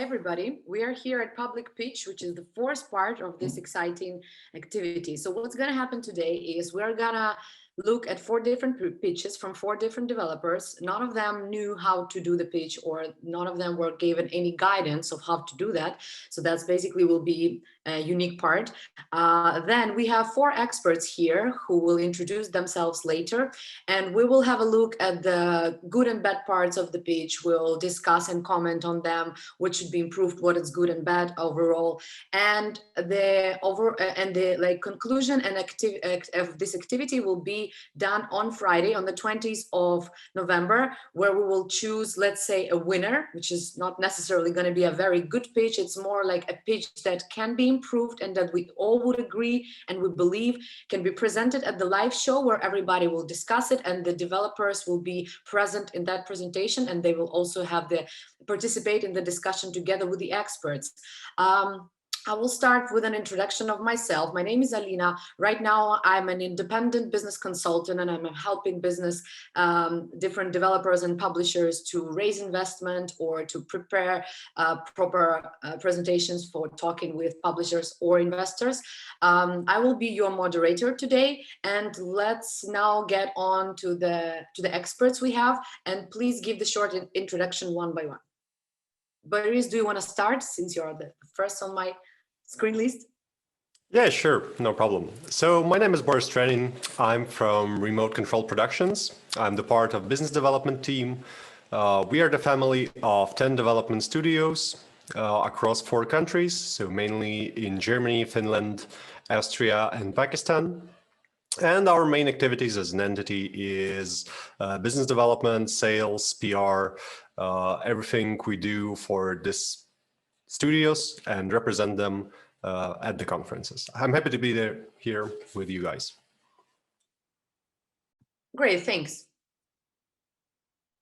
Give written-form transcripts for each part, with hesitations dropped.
Hi, everybody. We are here at Public Pitch, which is the fourth part of this exciting activity. So what's going to happen today is we're going to look at 4 different pitches from 4 different developers. None of them knew how to do the pitch, or none of them were given any guidance of how to do that. So that's basically will be a unique part. Then we have 4 experts here who will introduce themselves later, and we will have a look at the good and bad parts of the pitch. We'll discuss and comment on them, what should be improved, what is good and bad overall, and the conclusion and of this activity will be done on Friday, on the 20th of November, where we will choose, let's say, a winner, which is not necessarily going to be a very good pitch. It's more like a pitch that can be improved and that we all would agree and we believe can be presented at the live show, where everybody will discuss it and the developers will be present in that presentation, and they will also have the participate in the discussion together with the experts. I will start with an introduction of myself. My name is Alina. Right now, I'm an independent business consultant, and I'm helping business, different developers and publishers to raise investment or to prepare proper presentations for talking with publishers or investors. I will be your moderator today, and let's now get on to the experts we have, and please give the short introduction one by one. Borys, do you want to start, since you're the first on my screen list? Yeah, sure, no problem. So my name is Borys Trienin. I'm from Remote Control Productions. I'm the part of business development team. We are the family of 10 development studios across 4 countries, so mainly in Germany, Finland, Austria, and Pakistan. And our main activities as an entity is business development, sales, PR, everything we do for this studios and represent them at the conferences. I'm happy to be here with you guys. Great, thanks.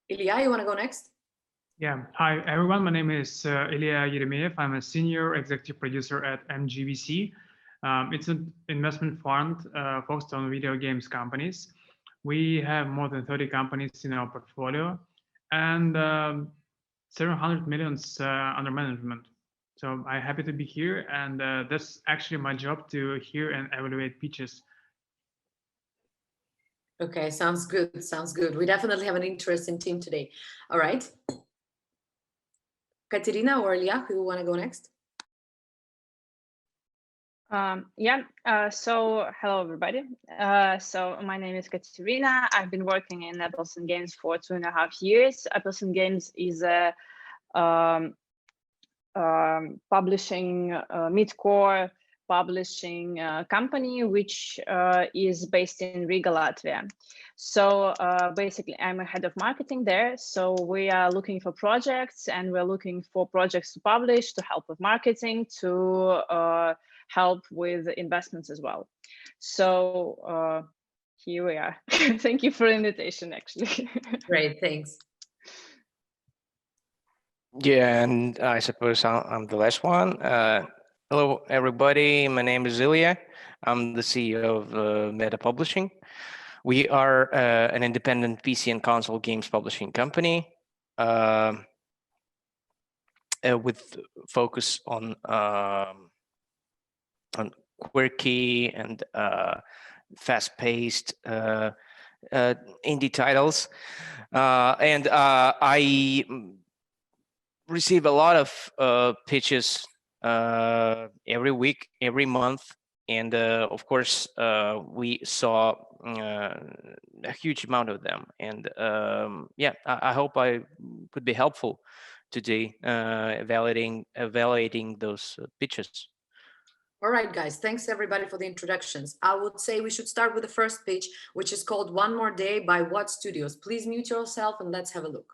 Ilya, you want to go next? Yeah, hi everyone. My name is Ilya Eremeev. I'm a senior executive producer at MGVC. It's an investment fund focused on video games companies. We have more than 30 companies in our portfolio and 700 millions under management. So I'm happy to be here, and that's actually my job, to hear and evaluate pitches. Okay, sounds good. Sounds good. We definitely have an interesting team today. All right. Ekaterina or Ilya, who want to go next? So hello everybody. So my name is Ekaterina. I've been working in Apelsin Games for 2.5 years. Apelsin Games is a publishing mid-core publishing company which is based in Riga, Latvia. So basically I'm a head of marketing there. So we are looking for projects, and we're looking for projects to publish, to help with marketing, to help with investments as well. So here we are. Thank you for the invitation, actually. Great, thanks. Yeah, and I suppose I'm the last one. Hello, everybody. My name is Ilya. I'm the CEO of Meta Publishing. We are an independent PC and console games publishing company with focus on quirky and fast-paced indie titles. And I receive a lot of pitches every week, every month, and of course we saw a huge amount of them. And yeah, I hope I could be helpful today evaluating those pitches. All right, guys, thanks everybody for the introductions. I would say we should start with the first pitch, which is called One More Day by What Studios. Please mute yourself and let's have a look.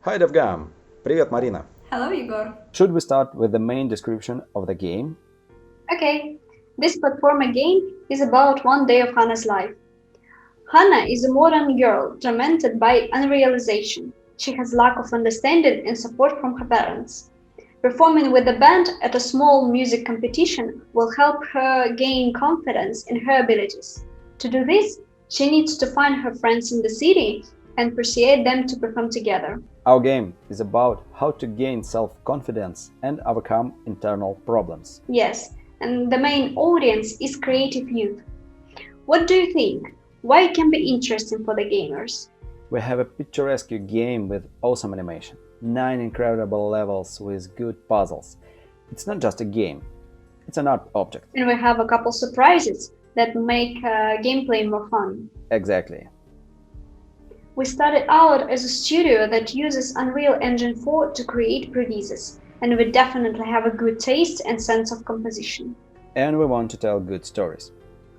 Hi DevGAMM. Привет, Marina. Hello, Igor. Should we start with the main description of the game? Okay, this platformer game is about one day of Hannah's life. Hannah is a modern girl tormented by unrealization. She has lack of understanding and support from her parents. Performing with the band at a small music competition will help her gain confidence in her abilities. To do this, She needs to find her friends in the city and persuade them to perform together. Our game is about how to gain self-confidence and overcome internal problems. Yes, and the main audience is creative youth. What do you think? Why it can be interesting for the gamers? We have a picturesque game with awesome animation, 9 incredible levels with good puzzles. It's not just a game, it's an art object. And we have a couple surprises that make gameplay more fun. Exactly. We started out as a studio that uses Unreal Engine 4 to create releases, and we definitely have a good taste and sense of composition. And we want to tell good stories.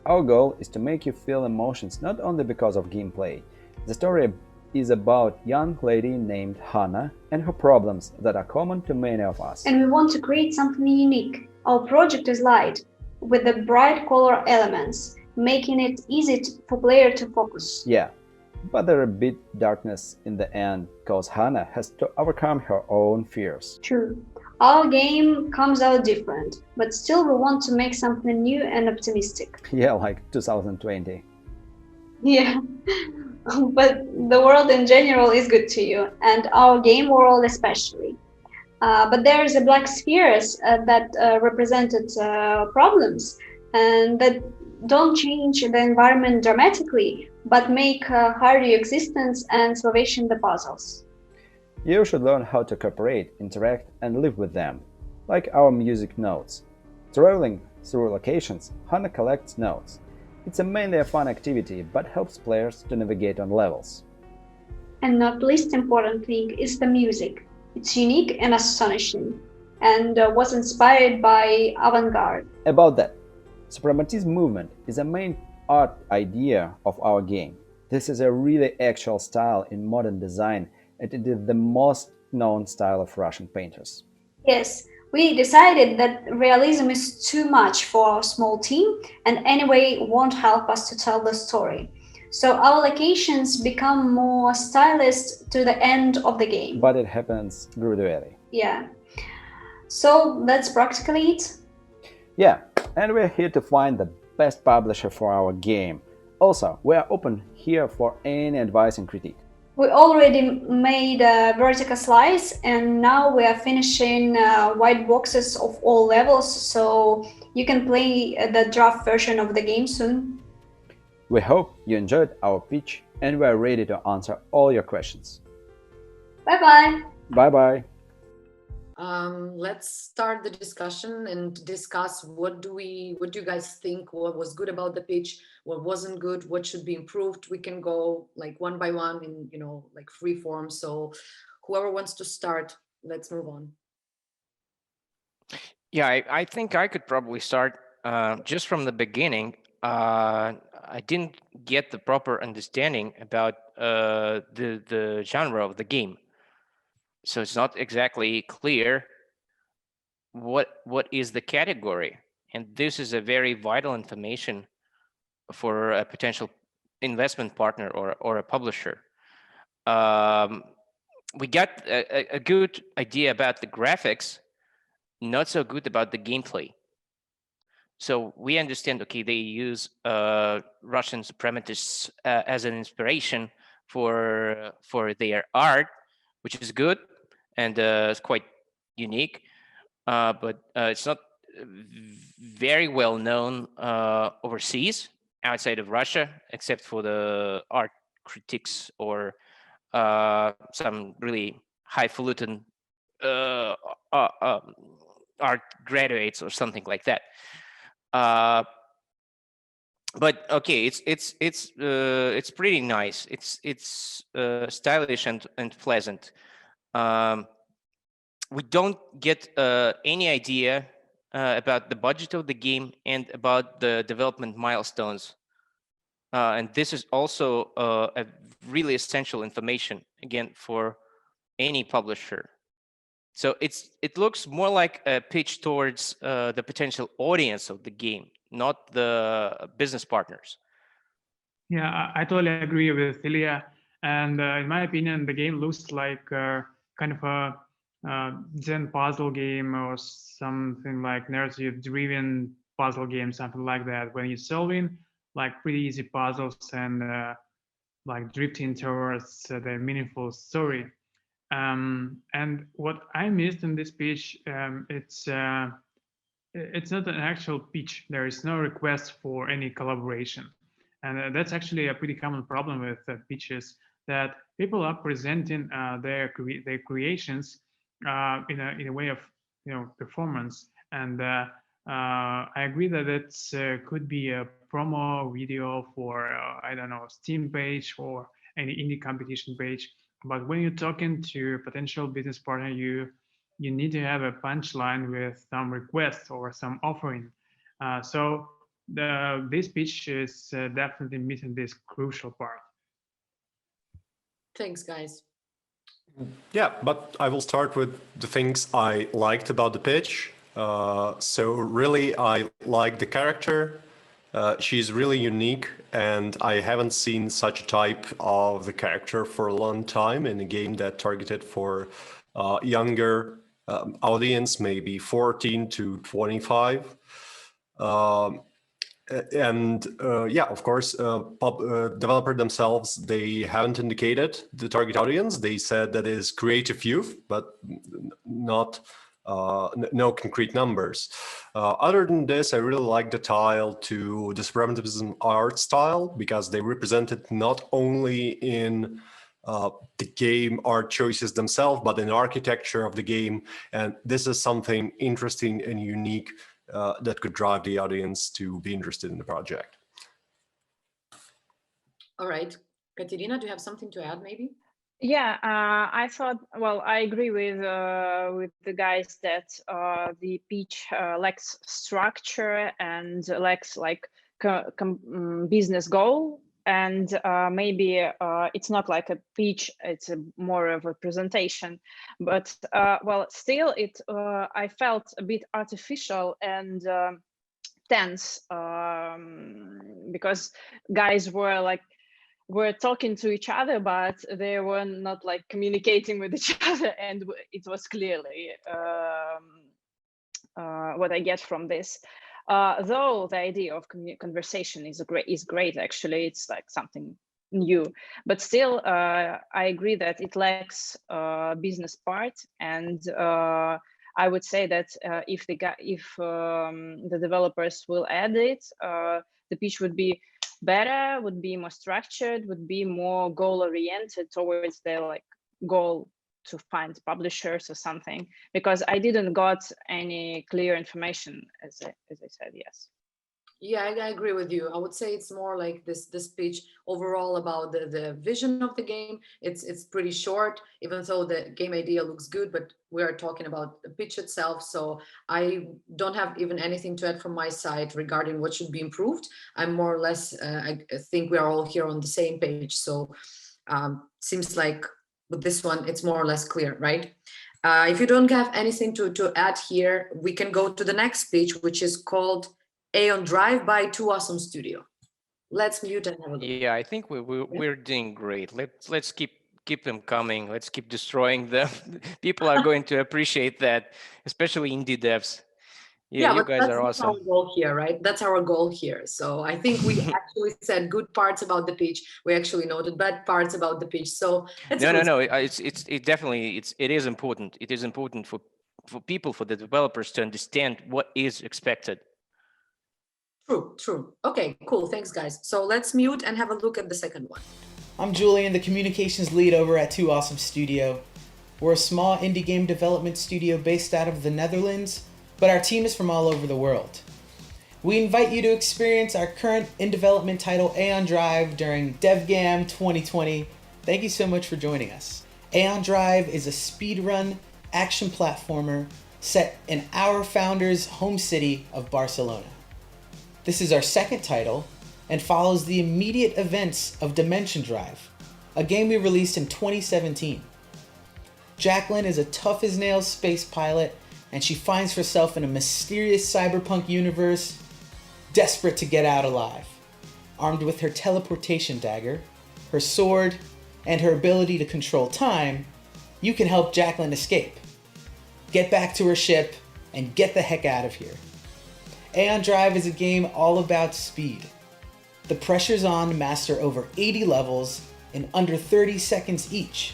Our goal is to make you feel emotions not only because of gameplay. The story is about a young lady named Hannah and her problems that are common to many of us. And we want to create something unique. Our project is light, with the bright color elements, making it easy for player to focus. Yeah, but there is a bit darkness in the end, because Hannah has to overcome her own fears. True. Our game comes out different, but still we want to make something new and optimistic. Yeah, like 2020. Yeah, but the world in general is good to you, and our game world especially. But there is a black spheres that represented problems and that don't change the environment dramatically, but make harder your existence and solving the puzzles. You should learn how to cooperate, interact, and live with them, like our music notes. Traveling through locations, Hannah collects notes. It's mainly a fun activity, but helps players to navigate on levels. And not least important thing is the music. It's unique and astonishing, and was inspired by avant-garde. About that, Suprematism movement is a main art idea of our game. This is a really actual style in modern design, and it is the most known style of Russian painters. Yes, we decided that realism is too much for our small team and anyway won't help us to tell the story. So our locations become more stylized to the end of the game. But it happens gradually. Yeah. So that's practically it. Yeah, and we're here to find the best publisher for our game. Also, we are open here for any advice and critique. We already made a vertical slice and now we are finishing white boxes of all levels, so you can play the draft version of the game soon. We hope you enjoyed our pitch and we are ready to answer all your questions. Bye-bye. Bye-bye. Let's start the discussion and discuss what do you guys think, what was good about the pitch, what wasn't good, what should be improved. We can go like one by one in, like free form. So whoever wants to start, let's move on. Yeah, I think I could probably start just from the beginning. I didn't get the proper understanding about the genre of the game. So it's not exactly clear what is the category. And this is a very vital information for a potential investment partner or a publisher. We got a good idea about the graphics, not so good about the gameplay. So we understand, okay, they use Russian supremacists as an inspiration for their art, which is good and it's quite unique, but it's not very well known overseas outside of Russia, except for the art critics or some really highfalutin art graduates or something like that. But okay, it's pretty nice. It's stylish and pleasant. We don't get any idea about the budget of the game and about the development milestones. And this is also a really essential information, again, for any publisher. So it looks more like a pitch towards the potential audience of the game, not the business partners. Yeah, I totally agree with Ilya. And in my opinion, the game looks like kind of a Zen puzzle game or something like narrative-driven puzzle game, something like that. When you're solving like pretty easy puzzles and like drifting towards the meaningful story. And what I missed in this pitch, it's not an actual pitch. There is no request for any collaboration. And that's actually a pretty common problem with pitches, that people are presenting their creations in a way of performance. And I agree that it could be a promo video for I don't know, Steam page or any indie competition page. But when you're talking to a potential business partner, you need to have a punchline with some request or some offering. So this pitch is definitely missing this crucial part. Thanks, guys. Yeah, but I will start with the things I liked about the pitch. So really, I like the character. She's really unique, and I haven't seen such a type of the character for a long time in a game that targeted for younger audience, maybe 14 to 25. Yeah, of course, developer themselves, they haven't indicated the target audience. They said that is creative youth, but not no concrete numbers. Other than this, I really like the tile to this primitivism art style, because they represented not only in the game art choices themselves, but in architecture of the game. And this is something interesting and unique that could drive the audience to be interested in the project. All right. Ekaterina, do you have something to add maybe? Yeah, I thought, well, I agree with the guys that the pitch lacks structure and lacks like business goal. And maybe it's not like a pitch, it's more of a presentation. But well, still, I felt a bit artificial and tense because guys were talking to each other, but they were not like communicating with each other. And it was clearly what I get from this. Though the idea of conversation is great, actually, it's like something new, but still, I agree that it lacks business part, and I would say that if the developers will add it, the pitch would be better, would be more structured, would be more goal oriented towards their like goal to find publishers or something, because I didn't got any clear information, as I said. Yes. Yeah, I agree with you. I would say it's more like this pitch overall about the vision of the game. It's pretty short, even though the game idea looks good, but we are talking about the pitch itself. So I don't have even anything to add from my side regarding what should be improved. I'm more or less, I think we are all here on the same page. So seems like with this one, it's more or less clear, right? If you don't have anything to add here, we can go to the next pitch, which is called Aeon Drive by Too Awesome Studio. Let's mute and have a look. Yeah, I think we're doing great. Let's keep them coming. Let's keep destroying them. People are going to appreciate that, especially indie devs. Yeah, you guys are awesome. That's our goal here, right? That's our goal here. So I think we actually said good parts about the pitch. We actually noted bad parts about the pitch. So no. It definitely is important. It is important for people, for the developers to understand what is expected. True. Okay, cool. Thanks, guys. So let's mute and have a look at the second one. I'm Julian, the communications lead over at Too Awesome Studio. We're a small indie game development studio based out of the Netherlands, but our team is from all over the world. We invite you to experience our current in-development title, Aeon Drive, during DevGAMM 2020. Thank you so much for joining us. Aeon Drive is a speedrun action platformer set in our founder's home city of Barcelona. This is our second title and follows the immediate events of Dimension Drive, a game we released in 2017. Jacqueline is a tough-as-nails space pilot, and she finds herself in a mysterious cyberpunk universe, desperate to get out alive. Armed with her teleportation dagger, her sword, and her ability to control time, you can help Jacqueline escape, get back to her ship, and get the heck out of here. Aeon Drive is a game all about speed. The pressure's on to master over 80 levels in under 30 seconds each.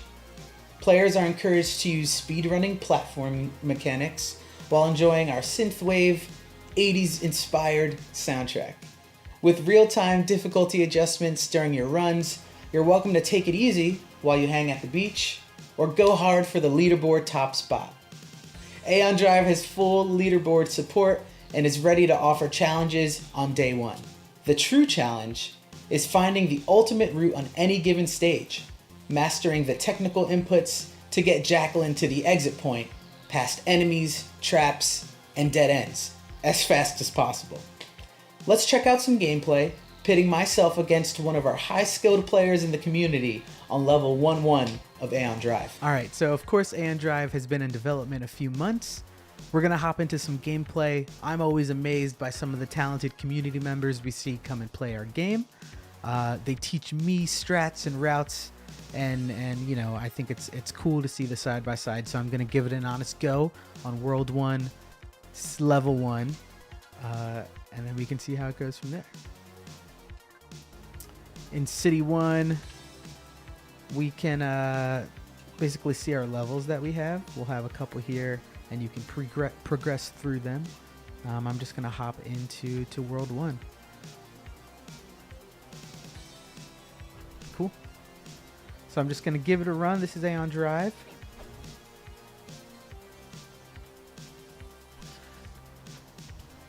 Players are encouraged to use speedrunning platform mechanics while enjoying our synthwave, 80s-inspired soundtrack. With real-time difficulty adjustments during your runs, you're welcome to take it easy while you hang at the beach, or go hard for the leaderboard top spot. Aeon Drive has full leaderboard support and is ready to offer challenges on day one. The true challenge is finding the ultimate route on any given stage, mastering the technical inputs to get Jacqueline to the exit point, past enemies, traps, and dead ends, as fast as possible. Let's check out some gameplay, pitting myself against one of our high-skilled players in the community on level 1-1 of Aeon Drive. All right, so of course Aeon Drive has been in development a few months. We're gonna hop into some gameplay. I'm always amazed by some of the talented community members we see come and play our game. They teach me strats and routes, and you know, I think it's cool to see the side by side. So I'm gonna give it an honest go on World 1, Level 1, and then we can see how it goes from there. In City 1, we can basically see our levels that we have. We'll have a couple here, and you can progress through them. I'm just gonna hop into World 1. Cool. So I'm just gonna give it a run. This is Aeon Drive.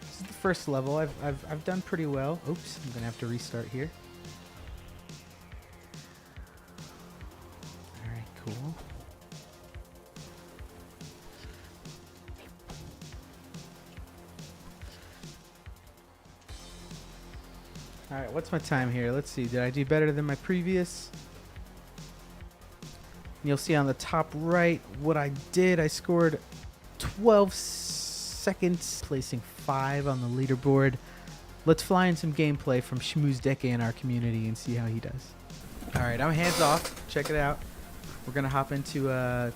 This is the first level. I've done pretty well. Oops, I'm gonna have to restart here. All right, cool. All right, what's my time here? Let's see. Did I do better than my previous? You'll see on the top right what I did. I scored 12 seconds, placing 5 on the leaderboard. Let's fly in some gameplay from Shmoozdeke in our community and see how he does. All right, I'm hands off. Check it out. We're gonna hop into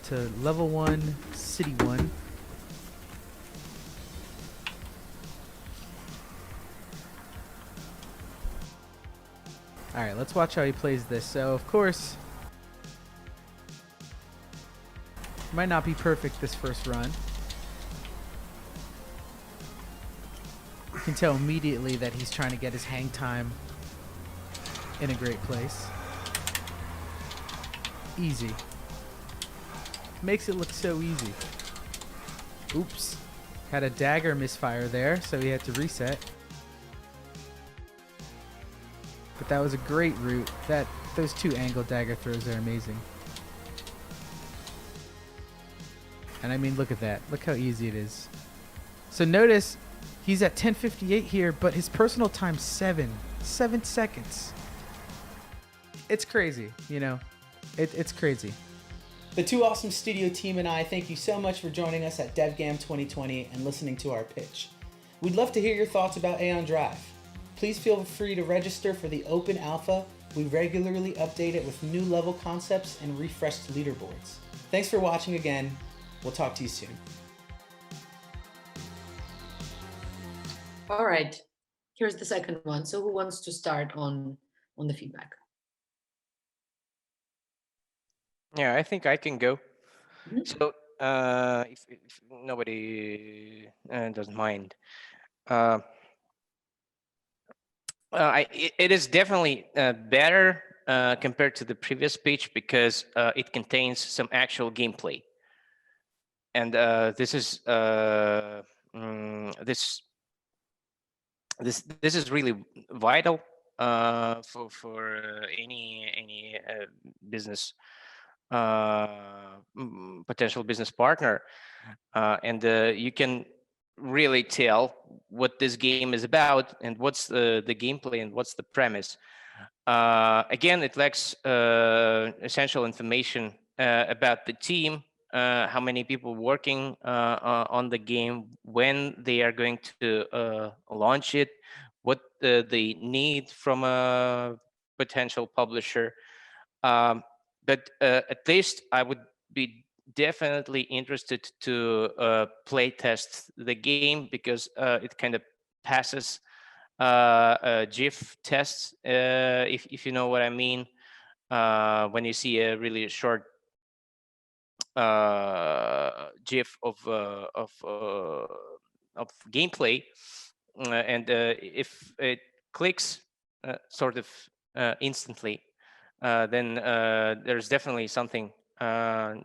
to level 1, city 1. All right, let's watch how he plays this. So, of course, might not be perfect this first run. You can tell immediately that he's trying to get his hang time in a great place. Easy. Makes it look so easy. Oops. Had a dagger misfire there, so he had to reset. But that was a great route. Those 2 angle dagger throws are amazing. And I mean, look at that. Look how easy it is. So notice he's at 10:58 here, but his personal time's 7 seconds. It's crazy, you know. It's crazy. The Two Awesome Studio team and I thank you so much for joining us at DevGAMM 2020 and listening to our pitch. We'd love to hear your thoughts about Aeon Drive. Please feel free to register for the open alpha. We regularly update it with new level concepts and refreshed leaderboards. Thanks for watching again. We'll talk to you soon. All right, here's the second one. So who wants to start on the feedback? Yeah, I think I can go. Mhm. So if nobody doesn't mind. It is definitely better compared to the previous pitch because it contains some actual gameplay, and this is this is really vital for any business potential business partner, and you can really tell what this game is about and what's the gameplay and what's the premise. Again, it lacks essential information about the team, how many people working on the game, when they are going to launch it, what they need from a potential publisher. But at least I would be definitely interested to play test the game because it kind of passes GIF tests, if you know what I mean. When you see a really short GIF of gameplay, and if it clicks sort of instantly, then there's definitely something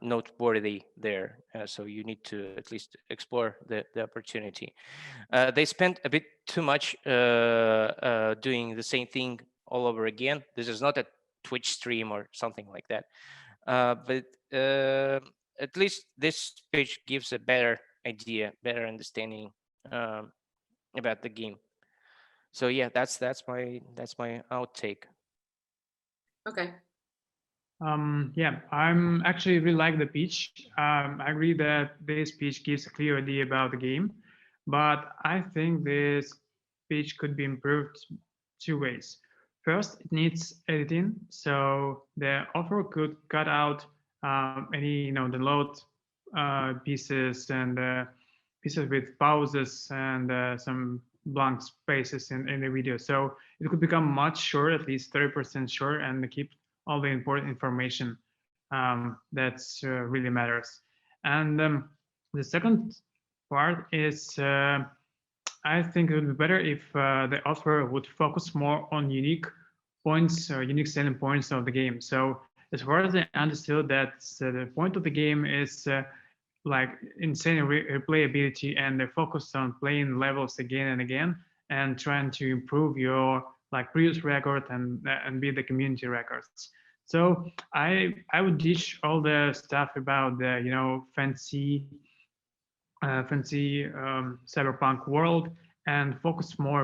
noteworthy there. So you need to at least explore the opportunity. They spent a bit too much doing the same thing all over again. This is not a Twitch stream or something like that. But at least this page gives a better idea, better understanding about the game. So yeah, that's my outtake. Okay. Yeah, I'm actually really like the pitch. I agree that this pitch gives a clear idea about the game, but I think this pitch could be improved two ways. First, it needs editing, so the author could cut out any the load pieces and pieces with pauses and some blank spaces in the video. So it could become much short, at least 30% short, and keep all the important information that really matters. And the second part is I think it would be better if the author would focus more on unique points or unique selling points of the game. So as far as I understood, that the point of the game is like insane replayability, and they're focused on playing levels again and again and trying to improve your like previous record and beat the community records. So I would ditch all the stuff about the fancy cyberpunk world and focus more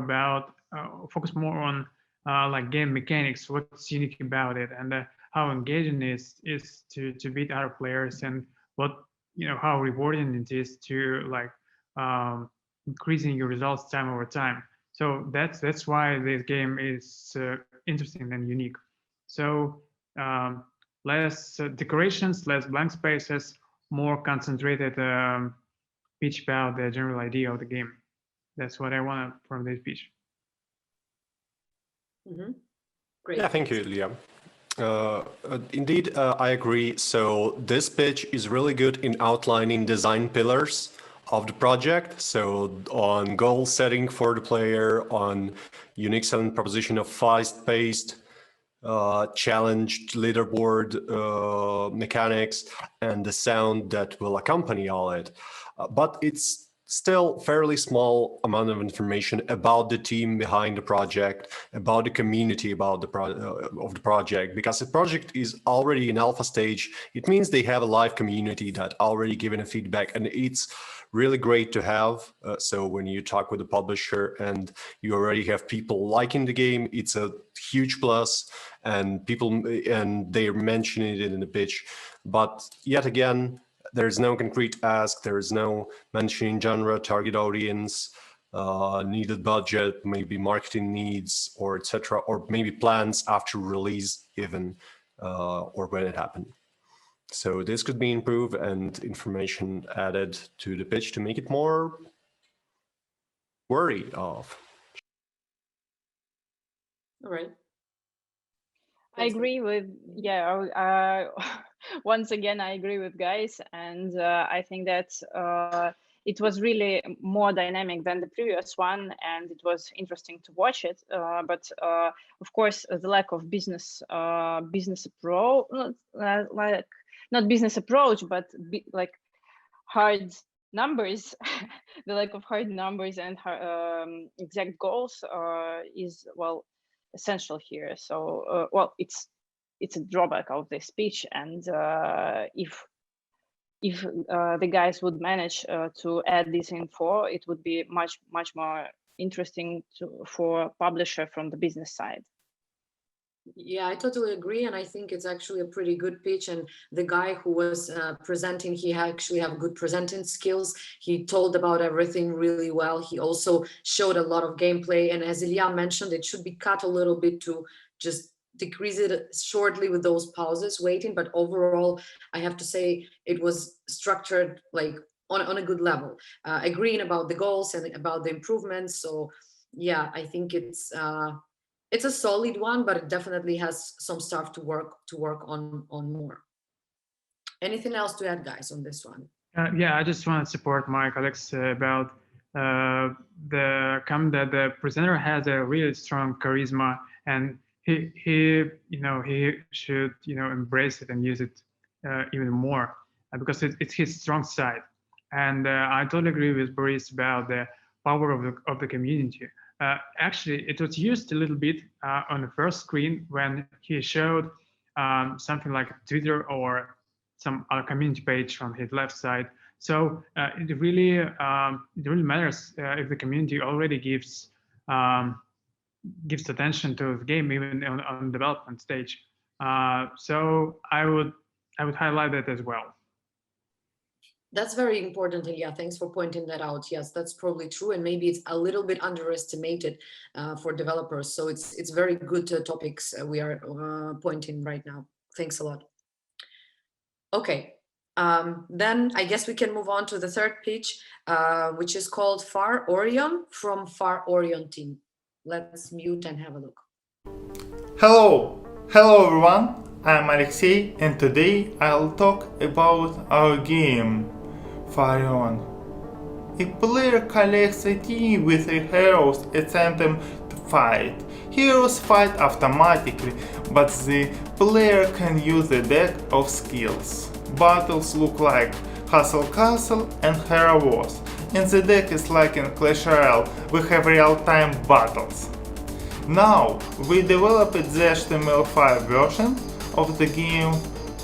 on like game mechanics, what's unique about it, and how engaging it is to beat other players, and what how rewarding it is to like increasing your results time over time. So that's why this game is interesting and unique. So less decorations, less blank spaces, more concentrated pitch about the general idea of the game. That's what I want from this pitch. Mm-hmm. Great. Yeah, thank you, Ilya. Indeed, I agree. So this pitch is really good in outlining design pillars of the project. So on goal setting for the player, on unique selling proposition of fast-paced, challenged leaderboard mechanics, and the sound that will accompany all it. But it's still fairly small amount of information about the team behind the project, about the community about the of the project, because the project is already in alpha stage. It means they have a live community that already given a feedback, and it's really great to have. So when you talk with the publisher and you already have people liking the game, it's a huge plus, and they're mentioning it in the pitch. But yet again, there's no concrete ask, there is no mentioning genre, target audience, needed budget, maybe marketing needs, or etc., or maybe plans after release even, or when it happened. So this could be improved and information added to the pitch to make it more worthy of. All right. I agree with, once again, I agree with guys. And I think that it was really more dynamic than the previous one, and it was interesting to watch it. But of course, the lack of business approach, not business approach, but like hard numbers, the lack of hard numbers and exact goals is, well, essential here. So well, it's a drawback of this speech, and if the guys would manage to add this info, it would be much more interesting for publisher from the business side. Yeah, I totally agree, and I think it's actually a pretty good pitch. And the guy who was presenting, he actually have good presenting skills. He told about everything really well. He also showed a lot of gameplay, and as Ilya mentioned, it should be cut a little bit to just decrease it shortly with those pauses waiting. But overall, I have to say it was structured like on a good level, agreeing about the goals and about the improvements. So yeah, I think it's a solid one, but it definitely has some stuff to work on more. Anything else to add, guys, on this one? Yeah, I just want to support my colleagues about the comment that the presenter has a really strong charisma, and he should embrace it and use it even more because it's his strong side. And I totally agree with Borys about the power of the community. Actually, it was used a little bit on the first screen when he showed something like Twitter or some other community page on his left side. So it really matters if the community already gives attention to the game even on development stage. So I would highlight that as well. That's very important, Ilya. Thanks for pointing that out. Yes, that's probably true, and maybe it's a little bit underestimated for developers. So it's very good topics we are pointing right now. Thanks a lot. Okay, then I guess we can move on to the third pitch, which is called Far Orion from Far Orion team. Let's mute and have a look. Hello everyone, I'm Alexey, and today I'll talk about our game, Far Orion. A player collects a team with heroes and sends them to fight. Heroes fight automatically, but the player can use a deck of skills. Battles look like Hustle Castle and Hero Wars, and the deck is like in Clash Royale, we have real-time battles. Now, we developed the HTML5 version of the game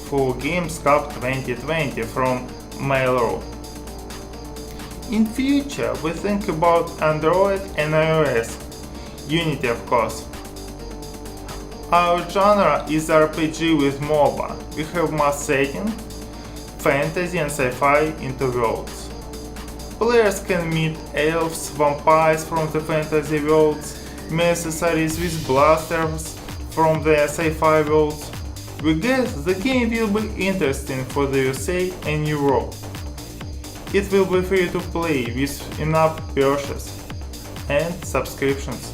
for Games Cup 2020 from Mail.ru. In future, we think about Android and iOS, Unity of course. Our genre is RPG with MOBA. We have mass setting, fantasy and sci-fi into worlds. Players can meet elves, vampires from the fantasy worlds, mercenaries with blasters from the sci-fi worlds. We guess the game will be interesting for the USA and Europe. It will be free to play with in-app purchase and subscriptions.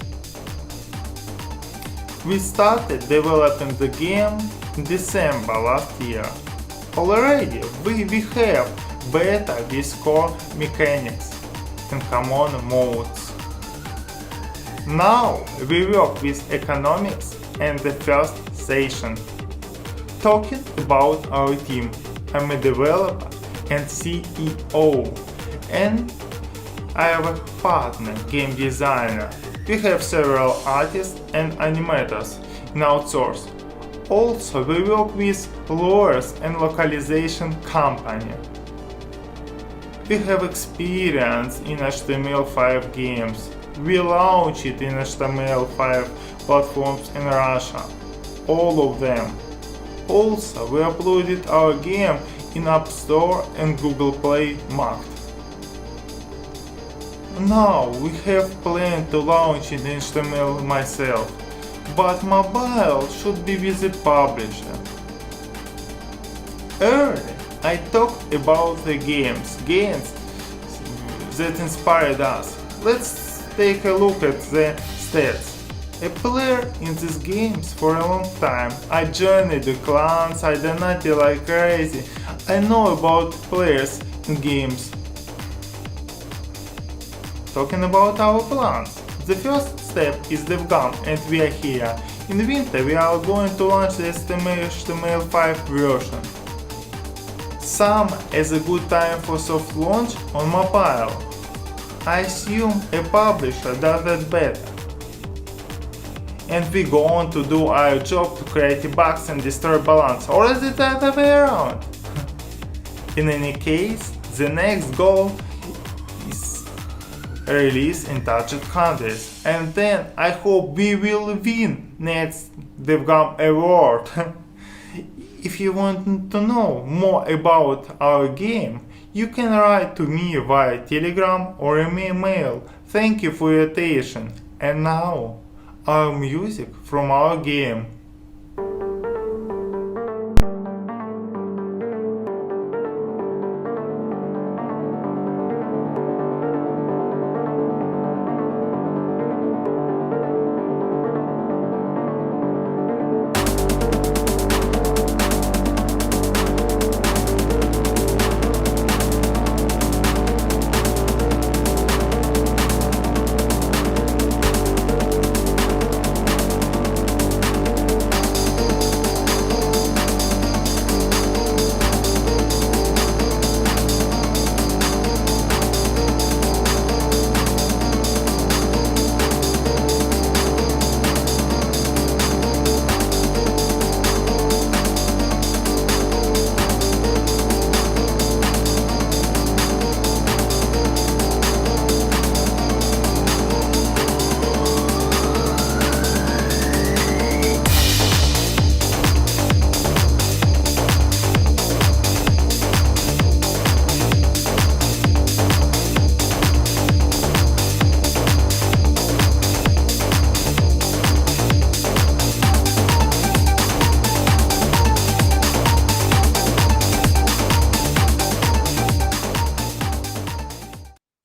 We started developing the game in December last year. Already we have beta with core mechanics and common modes. Now we work with economics and the first session. Talking about our team, I'm a developer and CEO, and I have a partner, game designer. We have several artists and animators in outsource. Also, we work with lawyers and localization company. We have experience in HTML5 games. We launched it in HTML5 platforms in Russia, all of them. Also, we uploaded our game in App Store and Google Play Market. Now we have planned to launch it in HTML myself, but mobile should be with the publisher. Earlier, I talked about the games that inspired us. Let's take a look at the stats. A player in these games for a long time. I joined the clans, I donated like crazy. I know about players in games. Talking about our plans. The first step is DevGAMM, and we are here. In winter we are going to launch the HTML5 version. Summer is a good time for soft launch on mobile. I assume a publisher does that better. And we go on to do our job to create bugs and destroy balance, or is it the other way around? In any case, the next goal is release in touched countries, and then I hope we will win next DevGAMM award. If you want to know more about our game, you can write to me via Telegram or email. Thank you for your attention. And now, our music from our game.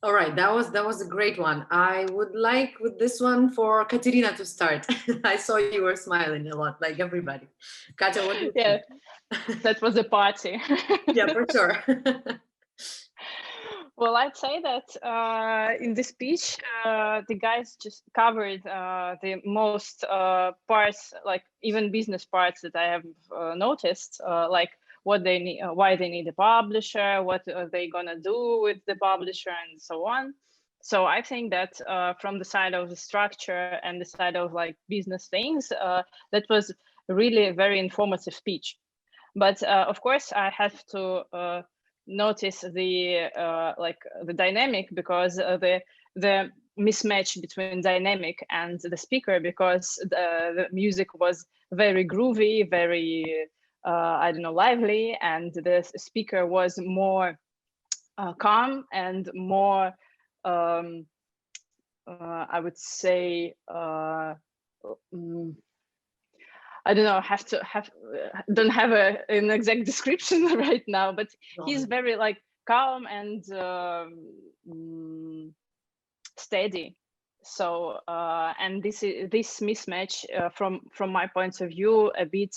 All right, that was a great one. I would like with this one for Katerina to start. I saw you were smiling a lot, like everybody. Katya, what do you Yeah, think? that was a party. Yeah, for sure. Well, I'd say that in this speech, the guys just covered the most parts, like even business parts that I have noticed, like what they need, why they need a publisher, what are they gonna do with the publisher, and so on. So I think that from the side of the structure and the side of like business things, that was really a very informative speech. But of course, I have to notice the like the dynamic, because the mismatch between dynamic and the speaker, because the music was very groovy, very I don't know, lively, and the speaker was more calm and more I would say I don't know, don't have an exact description right now, but he's very like calm and steady. So and this mismatch from my point of view a bit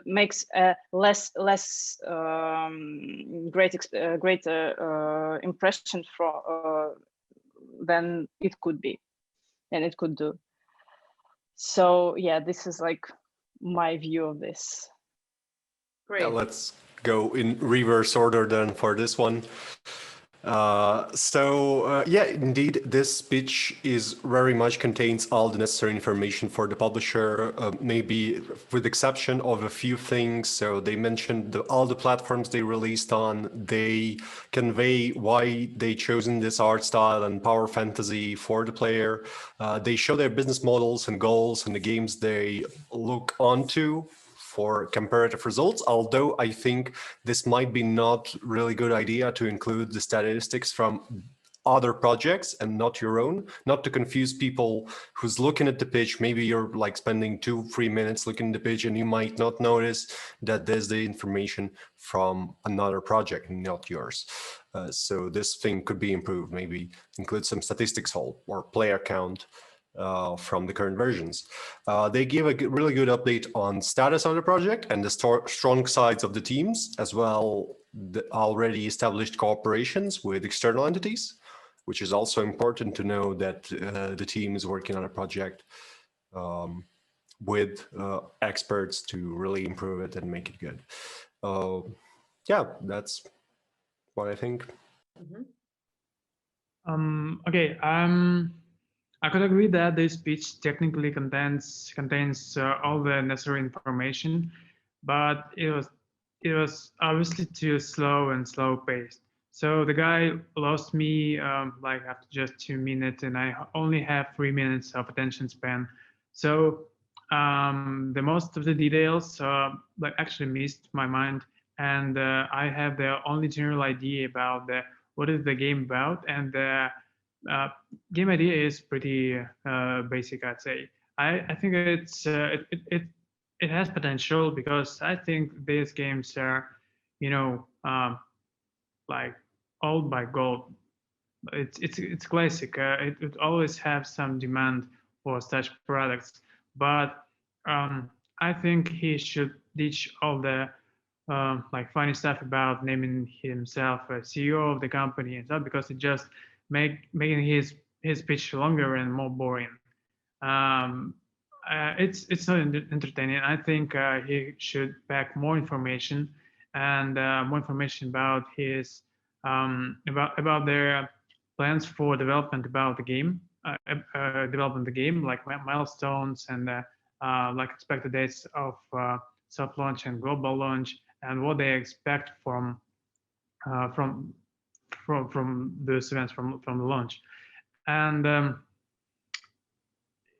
makes a less greater impression than it could be and it could do. So yeah, this is like my view of this. Great. Yeah, let's go in reverse order then for this one. Yeah, indeed, this speech is very much contains all the necessary information for the publisher, maybe with exception of a few things. So they mentioned all the platforms they released on, they convey why they chosen this art style and power fantasy for the player. They show their business models and goals and the games they look onto for comparative results, although I think this might be not really good idea to include the statistics from other projects and not your own, not to confuse people who's looking at the pitch. Maybe you're like spending 2-3 minutes looking at the pitch and you might not notice that there's the information from another project, not yours. So this thing could be improved, maybe include some statistics or player count from the current versions. They give a really good update on status of the project and the strong sides of the teams, as well the already established cooperations with external entities, which is also important to know that the team is working on a project with experts to really improve it and make it good. Yeah, that's what I think. Okay. I could agree that this speech technically contains all the necessary information, but it was obviously too slow and slow paced. So the guy lost me like after just 2 minutes, and I only have 3 minutes of attention span. So the most of the details like actually missed my mind, and I have the only general idea about what is the game about, and game idea is pretty basic, I'd say. I think it has potential, because I think these games are, like old by gold. It's classic. It always have some demand for such products, but I think he should ditch all the like funny stuff about naming himself a CEO of the company and stuff, because it just making his pitch longer and more boring. It's not entertaining. I think he should pack more information and more information about his about their plans for development about the game, developing the game, like milestones and like expected dates of soft launch and global launch, and what they expect from those events from the launch. And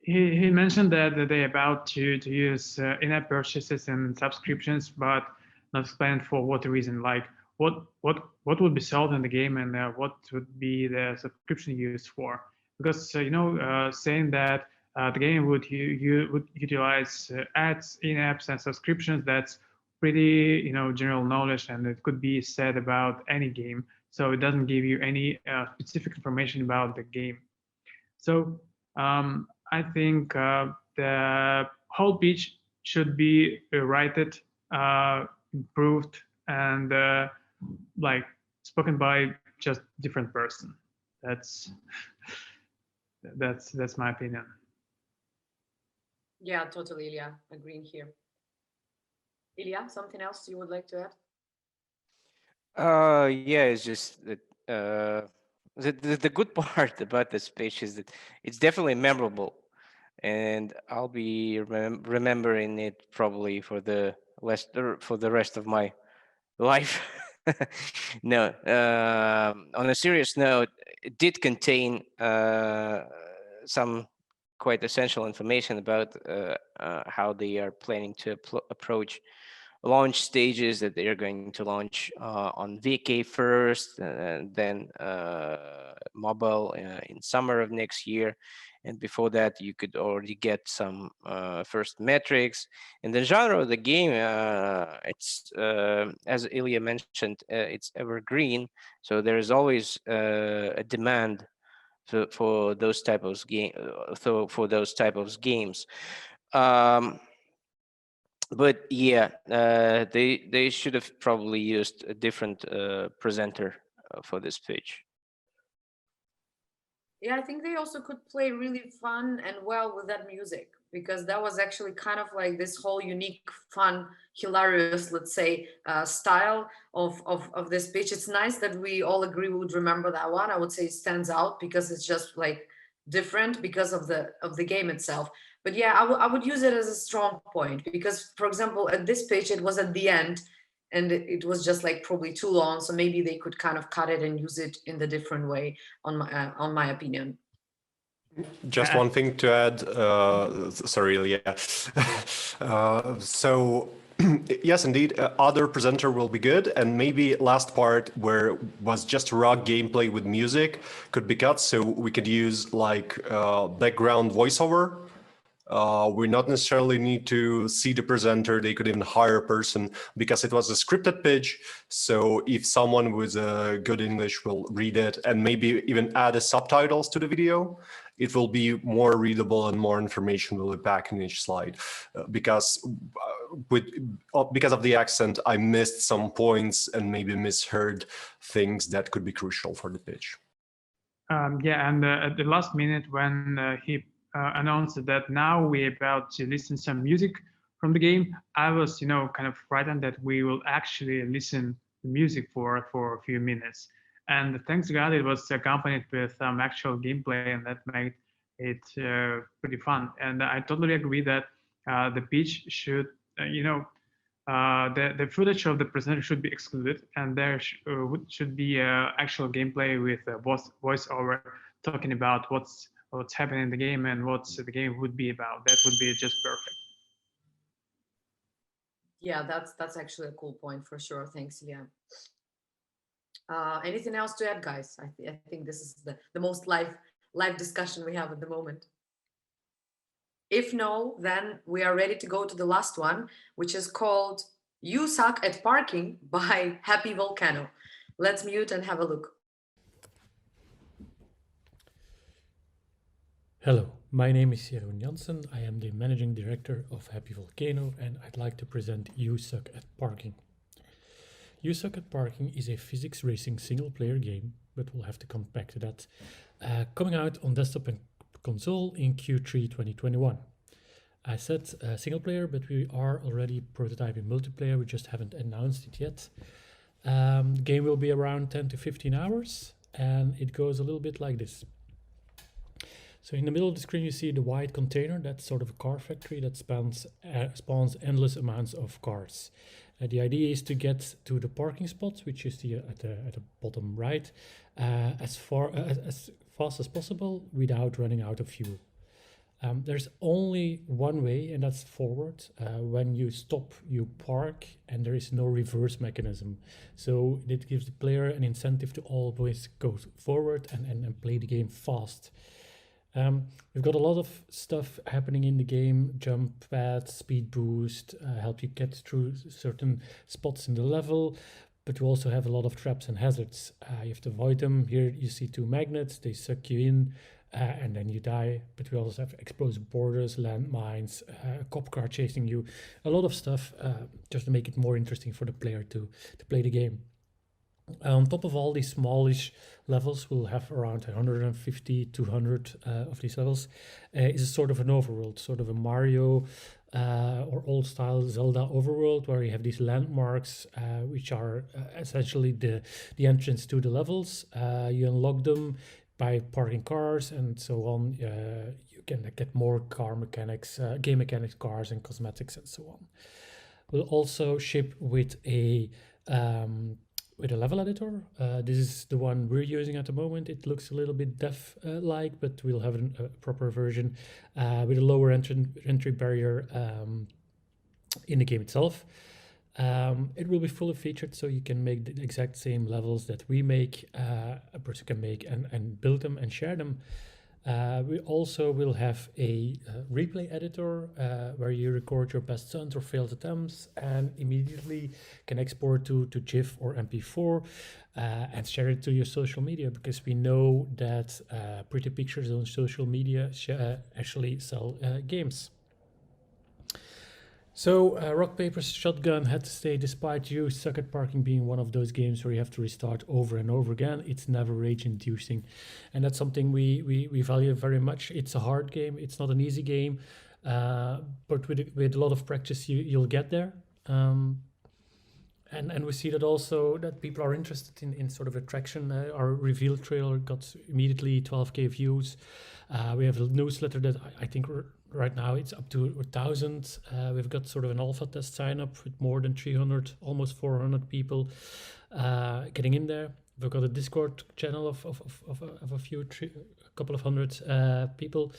he mentioned that they're about to use in-app purchases and subscriptions, but not explained for what reason. Like what would be sold in the game, and what would be the subscription used for? Because saying that the game would utilize ads, in-apps, and subscriptions, that's pretty general knowledge, and it could be said about any game. so it doesn't give you any specific information about the game. So I think the whole pitch should be rewritten, improved, and like spoken by just different person. That's my opinion. Yeah, totally, Ilya. Agreeing here. Ilya, something else you would like to add? Yeah, it's just that the good part about this pitch is that it's definitely memorable, and I'll be remembering it probably for the rest of my life. No, on a serious note, it did contain some quite essential information about how they are planning to approach launch stages, that they are going to launch on VK first, and then mobile in summer of next year. And before that, you could already get some first metrics. And the genre of the game, it's as Ilya mentioned, it's evergreen. So there is always a demand for those type of games. But yeah, they should have probably used a different presenter for this pitch. Yeah, I think they also could play really fun and well with that music, because that was actually kind of like this whole unique, fun, hilarious, let's say, style of this pitch. It's nice that we all agree we would remember that one. I would say it stands out because it's just like different because of the game itself. But yeah, I would use it as a strong point, because, for example, at this pitch, it was at the end, and it was just like probably too long. So maybe they could kind of cut it and use it in the different way, on my opinion. Just one thing to add. Sorry, Ilya. So yes, indeed, other presenter will be good, and maybe last part where was just raw gameplay with music could be cut, so we could use like background voiceover. We not necessarily need to see the presenter. They could even hire a person, because it was a scripted pitch. So if someone with good English will read it and maybe even add the subtitles to the video, it will be more readable and more information will be back in each slide. Because of the accent, I missed some points and maybe misheard things that could be crucial for the pitch. Yeah, and at the last minute when he announced that now we're about to listen some music from the game, I was, kind of frightened that we will actually listen to music for a few minutes. And thanks God, it was accompanied with some actual gameplay, and that made it pretty fun. And I totally agree that the pitch should, the footage of the presenter should be excluded, and there should be actual gameplay with voiceover talking about what's happening in the game and what the game would be about. That would be just perfect. Yeah, that's actually a cool point for sure. Thanks, yeah. Anything else to add, guys? I think this is the most live discussion we have at the moment. If no, then we are ready to go to the last one, which is called "You Suck at Parking" by Happy Volcano. Let's mute and have a look. Hello, my name is Jeroen Jansen. I am the Managing Director of Happy Volcano, and I'd like to present You Suck at Parking. You Suck at Parking is a physics racing single-player game, but we'll have to come back to that, coming out on desktop and console in Q3 2021. I said single-player, but we are already prototyping multiplayer. We just haven't announced it yet. The game will be around 10 to 15 hours, and it goes a little bit like this. So in the middle of the screen, you see the white container. That's sort of a car factory that spawns endless amounts of cars. The idea is to get to the parking spots, which you see at the bottom right, as fast as possible without running out of fuel. There's only one way, and that's forward. When you stop, you park, and there is no reverse mechanism. So it gives the player an incentive to always go forward and play the game fast. We've got a lot of stuff happening in the game: jump pads, speed boost, help you get through certain spots in the level, but we also have a lot of traps and hazards. You have to avoid them. Here you see 2 magnets, they suck you in, and then you die. But we also have exposed borders, landmines, a cop car chasing you, a lot of stuff just to make it more interesting for the player to play the game. On top of all these smallish levels, we'll have around 150, 200 of these levels. Is a sort of an overworld, sort of a Mario or old style Zelda overworld, where you have these landmarks, which are essentially the entrance to the levels. You unlock them by parking cars and so on. You can get more car mechanics, game mechanics, cars and cosmetics and so on. We'll also ship with a level editor. This is the one we're using at the moment. It looks a little bit dev-like, but we'll have a proper version with a lower entry barrier in the game itself. It will be fully featured, so you can make the exact same levels that we make, a person can make and build them and share them. We also will have a replay editor where you record your best stunts or failed attempts and immediately can export to GIF or MP4 and share it to your social media, because we know that pretty pictures on social media actually sell games. So Rock, Paper, Shotgun had to stay, despite You Suck at Parking being one of those games where you have to restart over and over again. It's never rage inducing, and that's something we value very much. It's a hard game, it's not an easy game, but with a lot of practice you'll get there. And we see that also that people are interested in sort of attraction. Our reveal trailer got immediately 12K views. We have a newsletter that I think right now it's up to 1,000. We've got sort of an alpha test sign up with more than 300, almost 400 people getting in there. We've got a Discord channel of a couple of hundred people.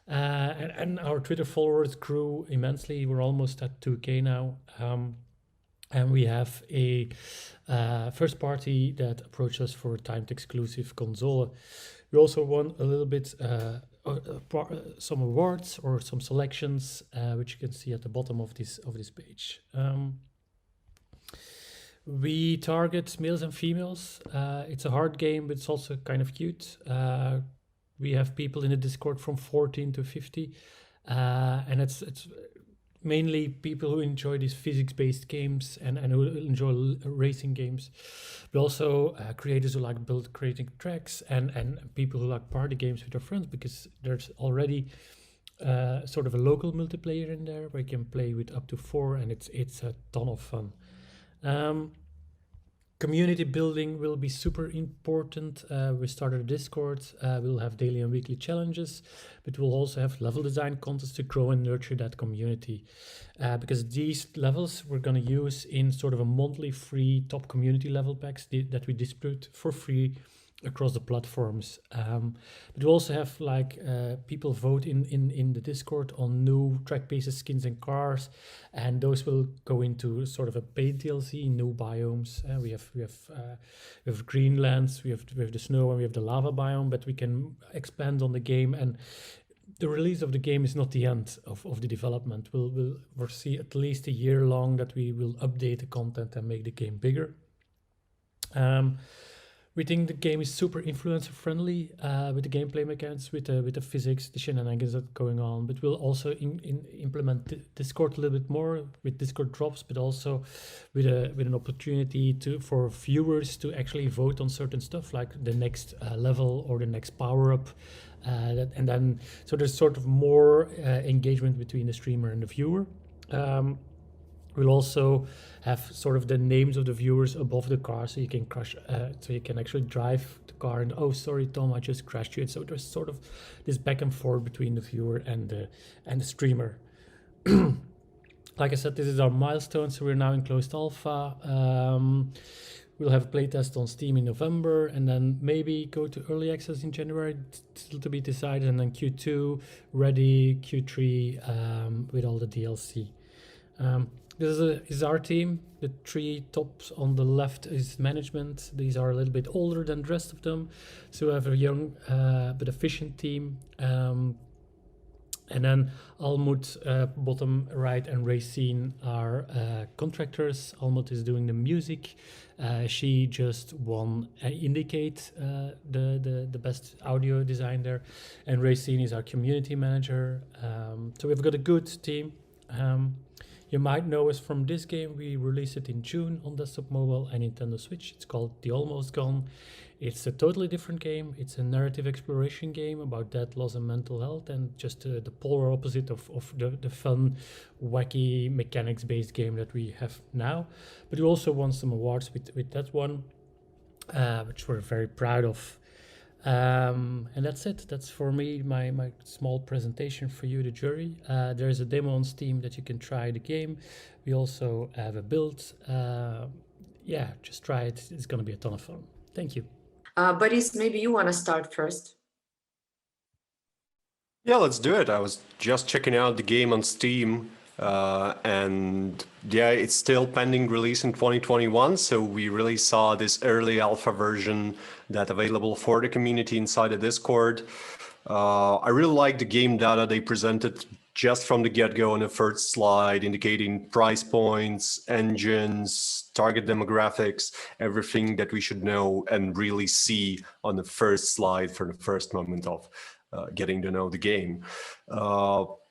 And our Twitter followers grew immensely. We're almost at 2K now. And we have a first party that approached us for a timed exclusive console. We also won a little bit some awards or some selections, which you can see at the bottom of this page. We target males and females. It's a hard game, but it's also kind of cute. We have people in the Discord from 14 to 50, and it's mainly people who enjoy these physics-based games and who enjoy racing games. But also creators who like creating tracks and people who like party games with their friends, because there's already sort of a local multiplayer in there where you can play with up to 4, and it's a ton of fun. Community building will be super important. We started a Discord. We'll have daily and weekly challenges, but we'll also have level design contests to grow and nurture that community. Because these levels we're going to use in sort of a monthly free top community level packs that we distribute for free across the platforms. But we also have like people vote in the Discord on new track bases, skins and cars, and those will go into sort of a paid DLC, new biomes. We have Greenlands, we have the snow, and we have the lava biome, but we can expand on the game, and the release of the game is not the end of the development. We'll foresee at least a year long that we will update the content and make the game bigger. We think the game is super influencer friendly with the gameplay mechanics, with the physics, the shenanigans that are going on. But we'll also implement Discord a little bit more with Discord drops, but also with an opportunity for viewers to actually vote on certain stuff, like the next level or the next power up. And then so there's sort of more engagement between the streamer and the viewer. We'll also have sort of the names of the viewers above the car, so you can crash, so you can actually drive the car and, oh, sorry, Tom, I just crashed you. And so there's sort of this back and forth between the viewer and the streamer. Like I said, this is our milestone, so we're now in closed alpha. We'll have a playtest on Steam in November, and then maybe go to early access in January, still to be decided, and then Q2 ready, Q3 with all the DLC. This is our team. The 3 tops on the left is management. These are a little bit older than the rest of them. So we have a young but efficient team. And then Almut, bottom right, and Racine are contractors. Almut is doing the music. She just won Indicate, the best audio design there. And Racine is our community manager. So we've got a good team. You might know us from this game. We released it in June on desktop, mobile, and Nintendo Switch. It's called The Almost Gone. It's a totally different game. It's a narrative exploration game about death, loss, and mental health, and just the polar opposite of the fun, wacky, mechanics-based game that we have now. But we also won some awards with that one, which we're very proud of. And that's it. That's for me, my small presentation for you, the jury. There's a demo on Steam that you can try the game. We also have a build. Yeah, just try it. It's going to be a ton of fun. Thank you. Borys, maybe you want to start first. Yeah, let's do it. I was just checking out the game on Steam, and yeah, it's still pending release in 2021. So we really saw this early alpha version that's available for the community inside the Discord. I really like the game data they presented just from the get-go on the first slide, indicating price points, engines, target demographics, everything that we should know and really see on the first slide for the first moment of getting to know the game.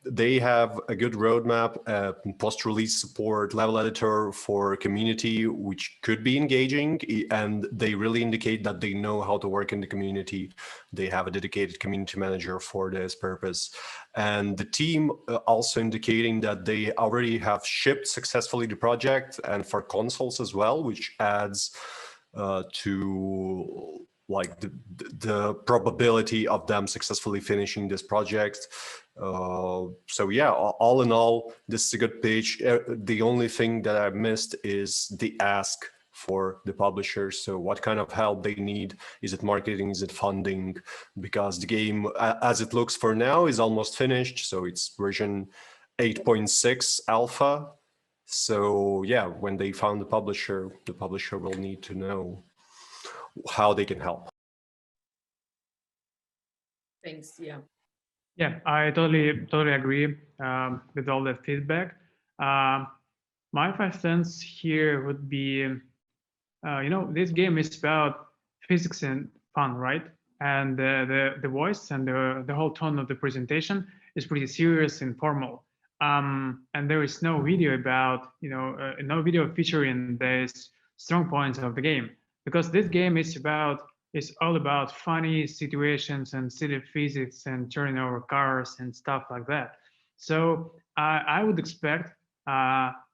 They have a good roadmap, post-release support, level editor for community, which could be engaging, and they really indicate that they know how to work in the community. They have a dedicated community manager for this purpose. And the team also indicating that they already have shipped successfully the project and for consoles as well, which adds to like the probability of them successfully finishing this project. So yeah, all in all, this is a good page. The only thing that I missed is the ask for the publishers. So what kind of help they need? Is it marketing? Is it funding? Because the game, as it looks for now, is almost finished. So it's version 8.6 alpha. So yeah, when they found the publisher will need to know how they can help. Thanks. Yeah. Yeah, I totally agree with all that feedback. My 5 cents here would be, this game is about physics and fun, right? And the voice and the whole tone of the presentation is pretty serious and formal. And there is no video about, no video featuring these strong points of the game, because this game is all about funny situations and silly physics and turning over cars and stuff like that. So I would expect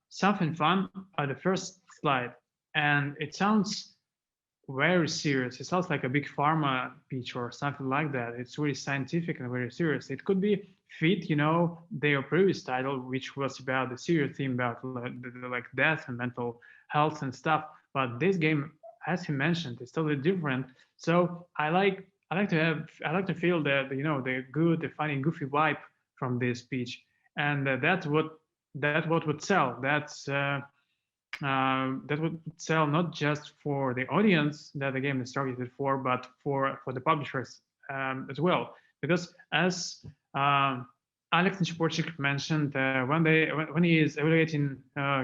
something fun at the first slide. And it sounds very serious. It sounds like a big pharma pitch or something like that. It's really scientific and very serious. It could be fit, their previous title, which was about the serious theme about like death and mental health and stuff. But this game, as he mentioned, is totally different. So I like to feel the good, the funny, goofy vibe from this pitch, and that's what would sell. That would sell not just for the audience that the game is targeted for, but for the publishers as well. Because as Alex Nishporchik mentioned, when he is evaluating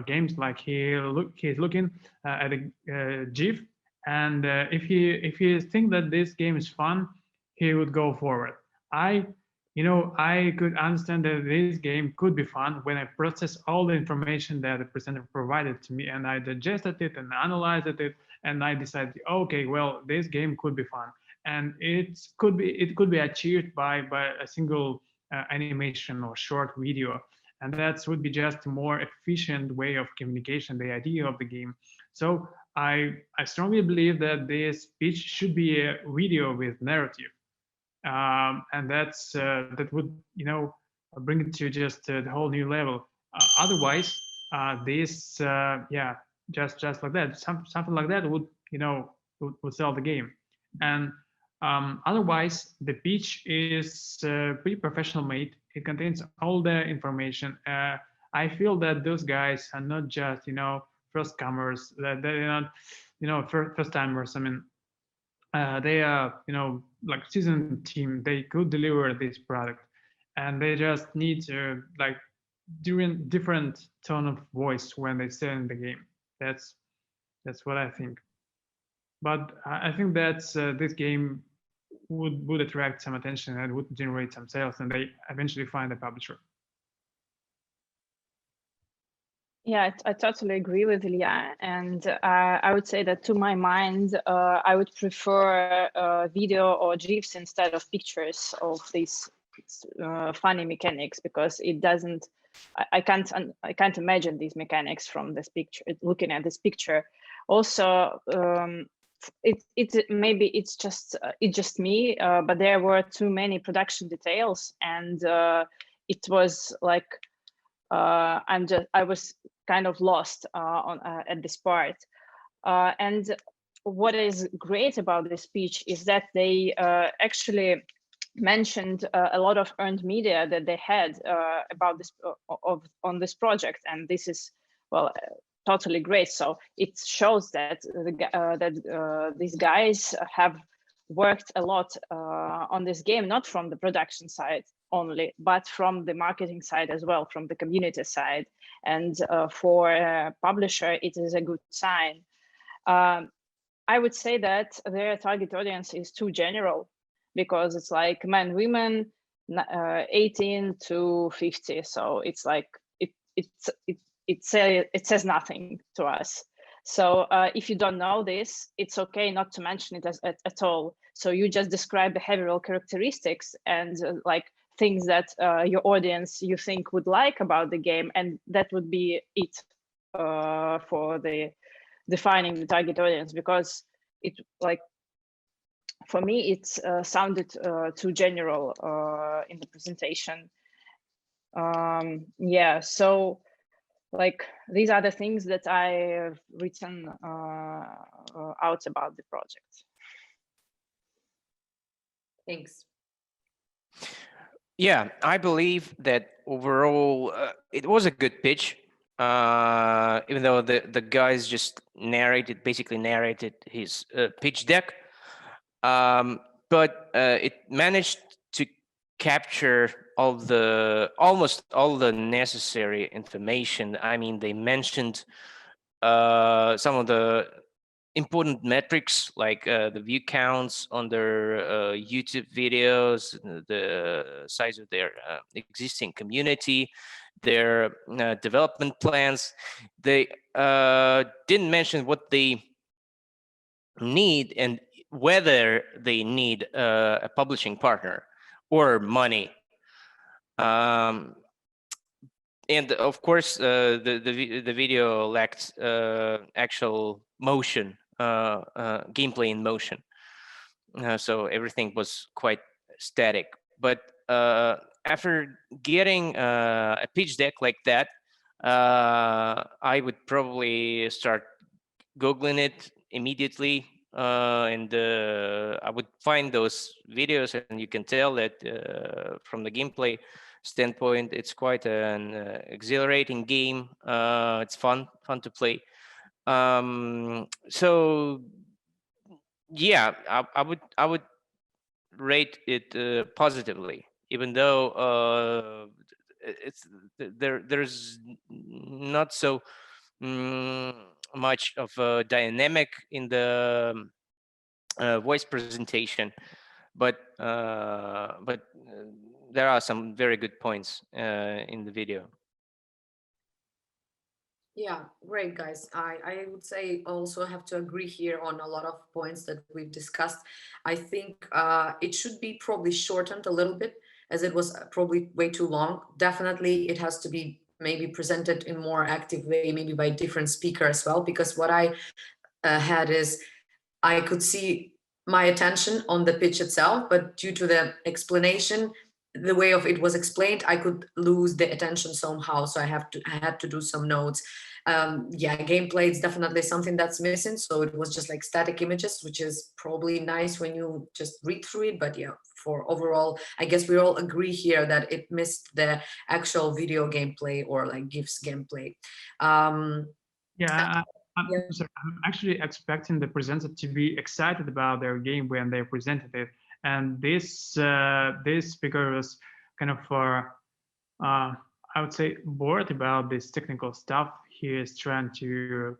games, like he's looking at a GIF, and if he think that this game is fun, he would go forward. I could understand that this game could be fun when I process all the information that the presenter provided to me, and I digested it and analyzed it, and I decided, okay, well, this game could be fun, and it could be achieved by a single animation or short video, and that would be just a more efficient way of communication, the idea of the game. So I strongly believe that this pitch should be a video with narrative. And that would bring it to just the whole new level. Otherwise, this just like that, something like that would would sell the game. And otherwise, the pitch is pretty professional made. It contains all the information. I feel that those guys are not just first comers. That they're not first timers. I mean, they are like seasoned team. They could deliver this product, and they just need to like doing different tone of voice when they say in the game. That's what I think. But I think that this game would attract some attention and would generate some sales, and they eventually find a publisher. Yeah, I totally agree with Ilya, and I would say that to my mind, I would prefer video or GIFs instead of pictures of these funny mechanics, because it doesn't. I can't imagine these mechanics from this picture. Looking at this picture, also, maybe it's just me, but there were too many production details, and it was like. I was kind of lost at this part. And what is great about this speech is that they actually mentioned a lot of earned media that they had about this on this project, and this is totally great. So it shows that these guys have worked a lot on this game, not from the production side only, but from the marketing side as well, from the community side. And for a publisher, it is a good sign. I would say that their target audience is too general, because it's like men, women, 18 to 50. So it's like it says nothing to us. So if you don't know this, it's okay not to mention it at all. So you just describe behavioral characteristics and like things that your audience you think would like about the game, and that would be it for the defining the target audience, because it like for me it sounded too general in the presentation. Yeah, so like these are the things that I have written out about the project. Thanks. Yeah, I believe that overall it was a good pitch, even though the guys just basically narrated his pitch deck, but it managed to capture almost all the necessary information. I mean, they mentioned some of the important metrics, like the view counts on their YouTube videos, the size of their existing community, their development plans. They didn't mention what they need and whether they need a publishing partner or money. And of course, the video lacked actual motion, gameplay in motion. So everything was quite static. But after getting a pitch deck like that, I would probably start Googling it immediately, and I would find those videos, and you can tell that from the gameplay standpoint, it's quite an exhilarating game. It's fun to play. So yeah, I would rate it positively, even though there's not so much of a dynamic in the voice presentation, but there are some very good points in the video. Yeah, great, guys. I would say also have to agree here on a lot of points that we've discussed. I think it should be probably shortened a little bit, as it was probably way too long. Definitely, it has to be maybe presented in more active way, maybe by different speaker as well, because what I had is I could see my attention on the pitch itself, but due to the explanation, the way of it was explained, I could lose the attention somehow. So I had to do some notes. Yeah, gameplay is definitely something that's missing. So it was just like static images, which is probably nice when you just read through it. But yeah, for overall, I guess we all agree here that it missed the actual video gameplay or like GIFs gameplay. Yeah, I'm actually expecting the presenter to be excited about their game when they presented it, and this speaker was kind of I would say bored about this technical stuff he is trying to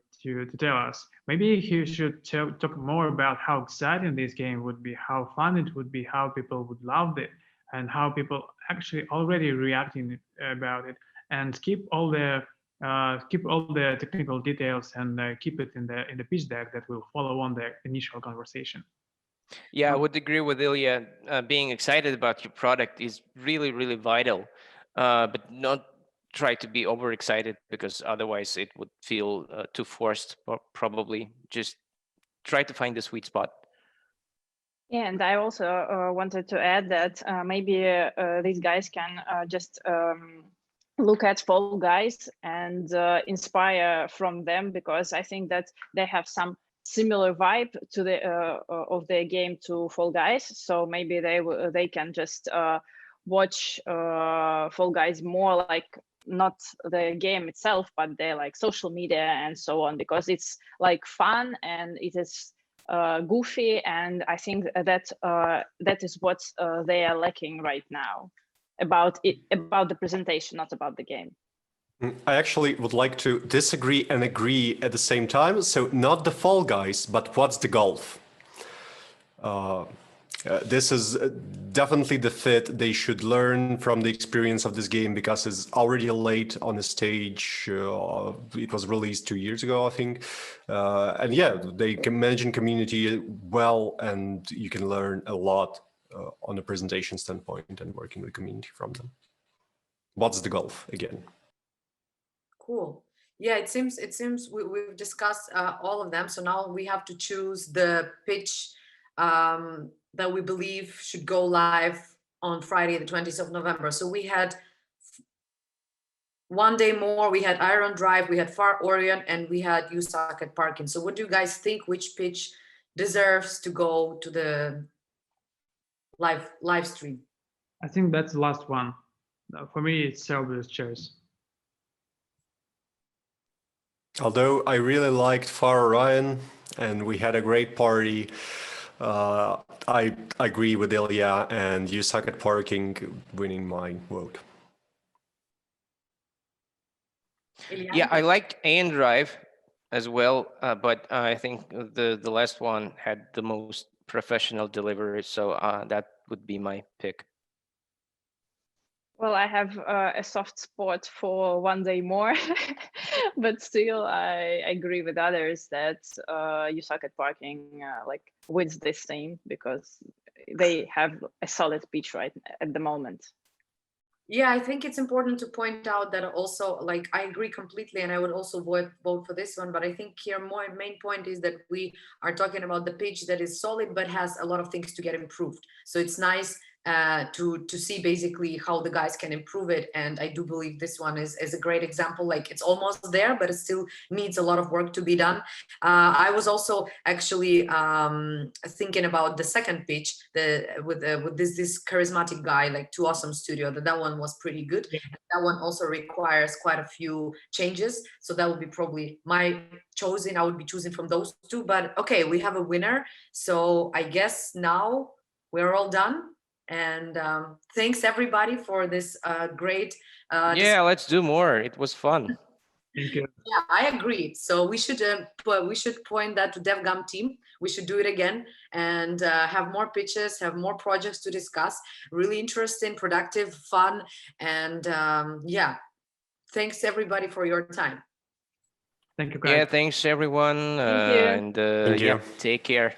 tell us. Maybe he should talk more about how exciting this game would be, how fun it would be, how people would love it, and how people actually already reacting about it, and keep all the technical details and keep it in the pitch deck that will follow on the initial conversation. Yeah, I would agree with Ilya. Being excited about your product is really, really vital, but not try to be overexcited, because otherwise it would feel too forced. Probably just try to find the sweet spot. Yeah, and I also wanted to add that maybe these guys can just look at Fall Guys and inspire from them, because I think that they have some similar vibe to the of their game to Fall Guys. So maybe they can just watch Fall Guys more like not the game itself, but their like social media and so on, because it's like fun and it is goofy, and I think that that is what they are lacking right now about the presentation, not about the game. I actually would like to disagree and agree at the same time. So not the Fall Guys, but what's the golf? This is definitely the fit. They should learn from the experience of this game, because it's already late on the stage. It was released 2 years ago, I think. And yeah, they can manage in community well, and you can learn a lot on a presentation standpoint and working with community from them. What's the golf again? Cool. Yeah, it seems we've discussed all of them. So now we have to choose the pitch that we believe should go live on Friday, the 20th of November. So we had one day more, we had Iron Drive, we had Far Orion, and we had You Suck at Parking. So what do you guys think, which pitch deserves to go to the live stream? I think that's the last one. For me, it's Selby's choice. Although I really liked Far Orion and we had a great party, I agree with Ilya, and You Suck at Parking winning my vote. Yeah, I liked Aeon Drive as well, but I think the last one had the most professional delivery, so that would be my pick. Well, I have a soft spot for One Day More, but still I agree with others that You Suck at Parking like wins this thing, because they have a solid pitch right at the moment. Yeah, I think it's important to point out that also, like, I agree completely, and I would also vote for this one. But I think here main point is that we are talking about the pitch that is solid but has a lot of things to get improved. So it's nice to see basically how the guys can improve it, and I do believe this one is a great example. Like, it's almost there, but it still needs a lot of work to be done. I was also actually thinking about the second pitch, with this charismatic guy, like Too Awesome Studio. That one was pretty good. Yeah. That one also requires quite a few changes, so that would be probably my choosing. I would be choosing from those two, but okay, we have a winner, so I guess now we're all done. And thanks everybody for this great yeah, let's do more. It was fun. Thank you. Yeah, I agree. So we should point that to DevGAMM team. We should do it again and have more pitches, have more projects to discuss. Really interesting, productive, fun, and yeah. Thanks everybody for your time. Thank you, guys. Yeah, thanks everyone. Thank you. And Thank you. yeah, take care.